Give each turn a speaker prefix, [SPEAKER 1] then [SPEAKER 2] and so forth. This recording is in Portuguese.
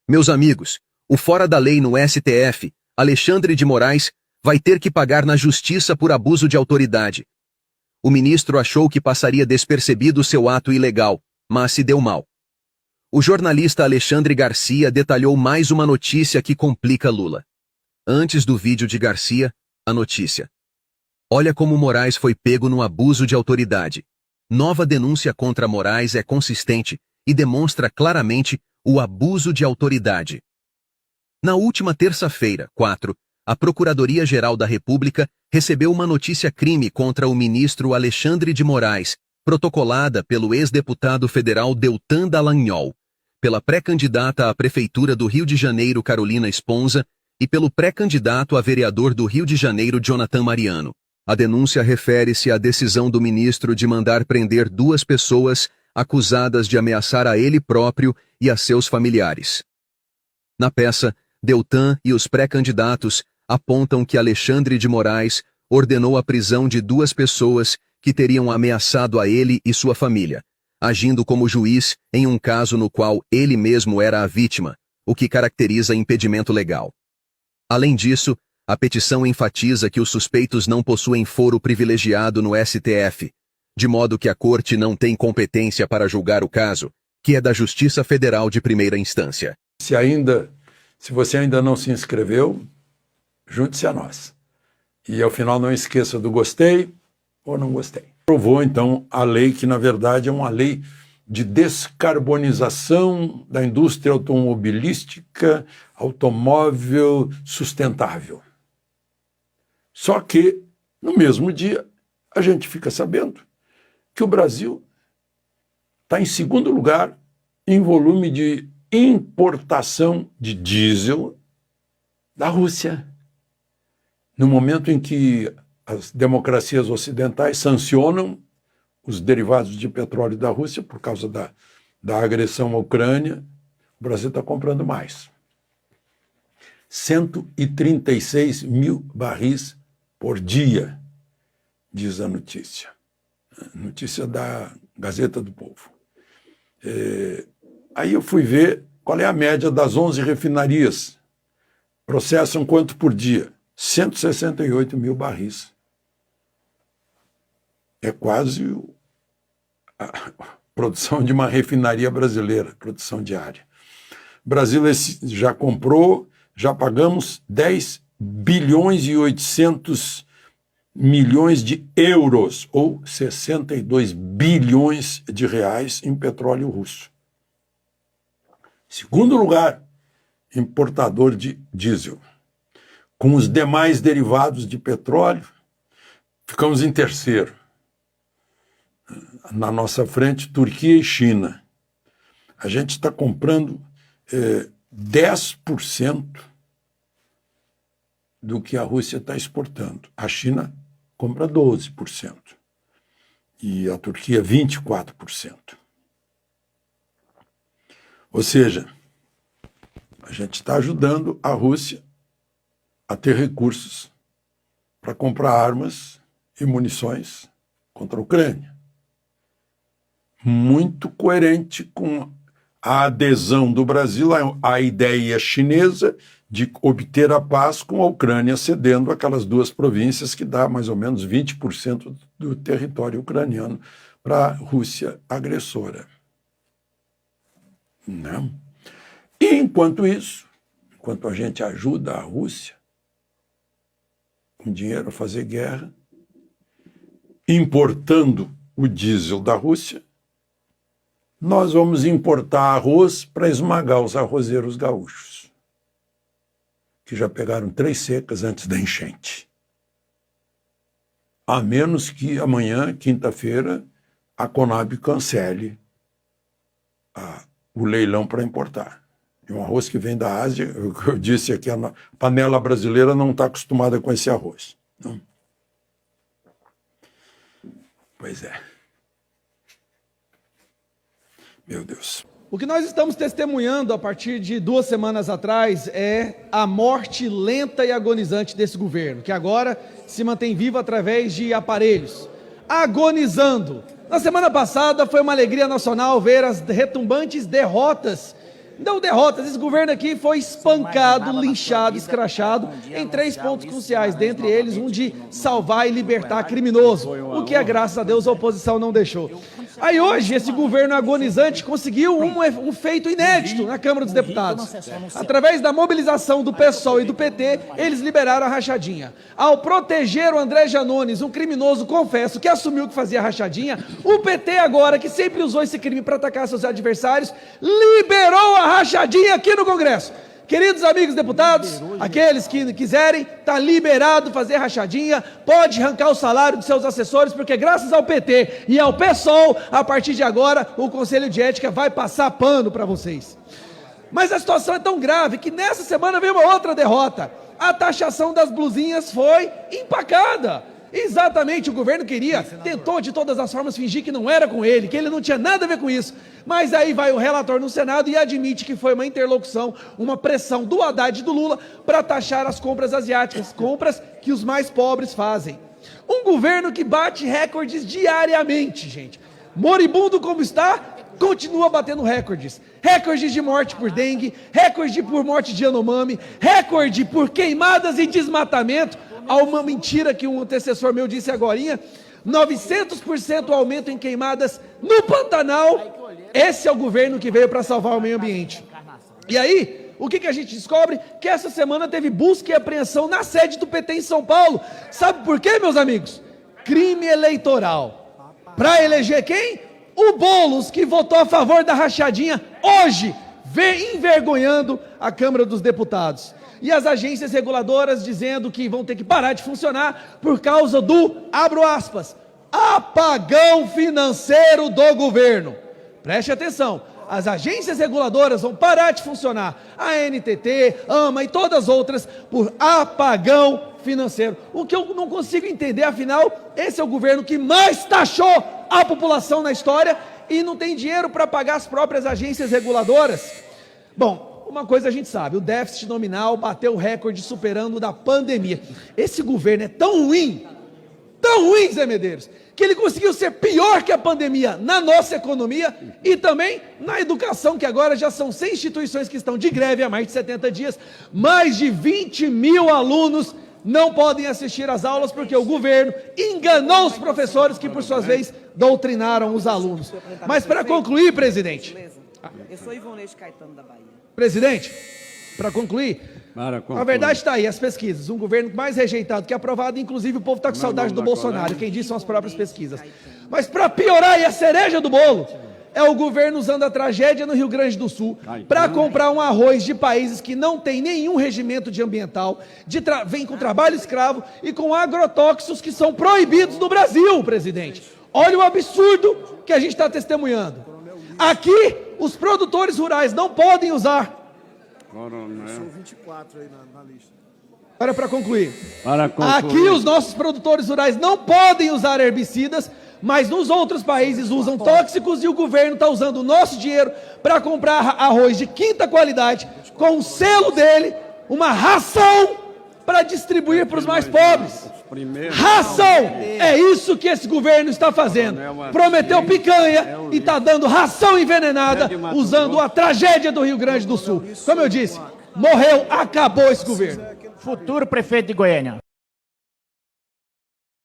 [SPEAKER 1] Meus amigos, o fora da lei no STF, Alexandre de Moraes, vai ter que pagar na justiça por abuso de autoridade. O ministro achou que passaria despercebido seu ato ilegal, mas se deu mal. O jornalista Alexandre Garcia detalhou mais uma notícia que complica Lula. Antes do vídeo de Garcia, a notícia. Olha como Moraes foi pego no abuso de autoridade. Nova denúncia contra Moraes é consistente e demonstra claramente o abuso de autoridade. Na última terça-feira, 4, a Procuradoria-Geral da República recebeu uma notícia-crime contra o ministro Alexandre de Moraes, protocolada pelo ex-deputado federal Deltan Dallagnol, pela pré-candidata à Prefeitura do Rio de Janeiro Carolina Esponza e pelo pré-candidato a vereador do Rio de Janeiro Jonathan Mariano. A denúncia refere-se à decisão do ministro de mandar prender 2 pessoas acusadas de ameaçar a ele próprio e a seus familiares. Na peça, Deltan e os pré-candidatos apontam que Alexandre de Moraes ordenou a prisão de 2 pessoas que teriam ameaçado a ele e sua família, agindo como juiz em um caso no qual ele mesmo era a vítima, o que caracteriza impedimento legal. Além disso, a petição enfatiza que os suspeitos não possuem foro privilegiado no STF, de modo que a Corte não tem competência para julgar o caso, que é da Justiça Federal de primeira instância.
[SPEAKER 2] Se você ainda não se inscreveu, junte-se a nós. E ao final não esqueça do gostei ou não gostei. Aprovou então a lei que na verdade é uma lei de descarbonização da indústria automobilística, automóvel sustentável. Só que, no mesmo dia, a gente fica sabendo que o Brasil está em segundo lugar em volume de importação de diesel da Rússia. No momento em que as democracias ocidentais sancionam os derivados de petróleo da Rússia por causa da agressão à Ucrânia, o Brasil está comprando mais. 136 mil barris por dia, diz a notícia. Notícia da Gazeta do Povo. Aí eu fui ver qual é a média das 11 refinarias. Processam quanto por dia? 168 mil barris. É quase a produção de uma refinaria brasileira, produção diária. O Brasil já comprou, já pagamos 10 bilhões e 800 milhões de euros, ou 62 bilhões de reais em petróleo russo. Segundo lugar, importador de diesel. Com os demais derivados de petróleo, ficamos em terceiro. Na nossa frente, Turquia e China. A gente está comprando 10% do que a Rússia está exportando. A China compra 12%. E a Turquia 24%. Ou seja, a gente está ajudando a Rússia a ter recursos para comprar armas e munições contra a Ucrânia. Muito coerente com a adesão do Brasil à ideia chinesa de obter a paz com a Ucrânia cedendo aquelas 2 províncias que dá mais ou menos 20% do território ucraniano para a Rússia agressora. Não. E enquanto isso, enquanto a gente ajuda a Rússia com dinheiro a fazer guerra, importando o diesel da Rússia, nós vamos importar arroz para esmagar os arrozeiros gaúchos, que já pegaram 3 secas antes da enchente. A menos que amanhã, quinta-feira, a Conab cancele o leilão para importar. E um arroz que vem da Ásia, o que eu disse aqui, a panela brasileira não está acostumada com esse arroz. Não. Pois é. Meu Deus.
[SPEAKER 3] O que nós estamos testemunhando a partir de 2 semanas atrás é a morte lenta e agonizante desse governo, que agora se mantém vivo através de aparelhos, agonizando. Na semana passada foi uma alegria nacional ver as retumbantes derrotas Não derrotas, esse governo aqui foi espancado, linchado, escrachado em 3 pontos cruciais, dentre eles um de salvar e libertar criminoso, o que, graças a Deus, a oposição não deixou. Aí hoje, esse governo agonizante conseguiu um feito inédito na Câmara dos Deputados. Através da mobilização do PSOL e do PT, eles liberaram a rachadinha. Ao proteger o André Janones, um criminoso, confesso, que assumiu que fazia rachadinha, o PT agora, que sempre usou esse crime para atacar seus adversários, liberou a rachadinha aqui no Congresso. Queridos amigos deputados, aqueles que quiserem, está liberado fazer rachadinha, pode arrancar o salário dos seus assessores, porque graças ao PT e ao PSOL, a partir de agora, o Conselho de Ética vai passar pano para vocês. Mas a situação é tão grave que nessa semana veio uma outra derrota. A taxação das blusinhas foi empacada. Exatamente, o governo tentou de todas as formas fingir que não era com ele, que ele não tinha nada a ver com isso. Mas aí vai o relator no Senado e admite que foi uma interlocução, uma pressão do Haddad e do Lula para taxar as compras asiáticas, compras que os mais pobres fazem. Um governo que bate recordes diariamente, gente. Moribundo como está, continua batendo recordes. Recordes de morte por dengue, recorde por morte de Yanomami, recorde por queimadas e desmatamento. Há uma mentira que um antecessor meu disse agorinha, 900% aumento em queimadas no Pantanal. Esse é o governo que veio para salvar o meio ambiente. E aí, o que a gente descobre? Que essa semana teve busca e apreensão na sede do PT em São Paulo. Sabe por quê, meus amigos? Crime eleitoral. Para eleger quem? O Boulos, que votou a favor da rachadinha, hoje, envergonhando a Câmara dos Deputados. E as agências reguladoras dizendo que vão ter que parar de funcionar por causa do, abro aspas, apagão financeiro do governo. Preste atenção, as agências reguladoras vão parar de funcionar, a NTT, AMA e todas as outras, por apagão financeiro. O que eu não consigo entender, afinal, esse é o governo que mais taxou a população na história e não tem dinheiro para pagar as próprias agências reguladoras. Bom, uma coisa a gente sabe, o déficit nominal bateu o recorde superando o da pandemia. Esse governo é tão ruim, Zé Medeiros, que ele conseguiu ser pior que a pandemia na nossa economia e também na educação, que agora já são 100 instituições que estão de greve há mais de 70 dias, mais de 20 mil alunos não podem assistir às aulas porque o governo enganou os professores que, por sua vez, doutrinaram os alunos. Mas para concluir, presidente...
[SPEAKER 4] Eu sou Ivonete Caetano da Bahia.
[SPEAKER 3] Presidente, para concluir, a verdade está aí, as pesquisas, um governo mais rejeitado que aprovado, inclusive o povo está com saudade do Bolsonaro, quem diz são as próprias pesquisas. Mas para piorar, e a cereja do bolo, é o governo usando a tragédia no Rio Grande do Sul para comprar um arroz de países que não tem nenhum regimento de ambiental, vem com trabalho escravo e com agrotóxicos que são proibidos no Brasil, presidente. Olha o absurdo que a gente está testemunhando. Aqui, os produtores rurais não podem usar.
[SPEAKER 5] São 24 aí na lista.
[SPEAKER 3] Para concluir. Aqui, os nossos produtores rurais não podem usar herbicidas, mas nos outros países usam tóxicos e o governo está usando o nosso dinheiro para comprar arroz de quinta qualidade, com o selo dele, uma ração para distribuir para os mais pobres. Ração! É isso que esse governo está fazendo. Prometeu picanha e está dando ração envenenada, usando a tragédia do Rio Grande do Sul. Como eu disse, morreu, acabou esse governo.
[SPEAKER 6] Futuro prefeito de Goiânia.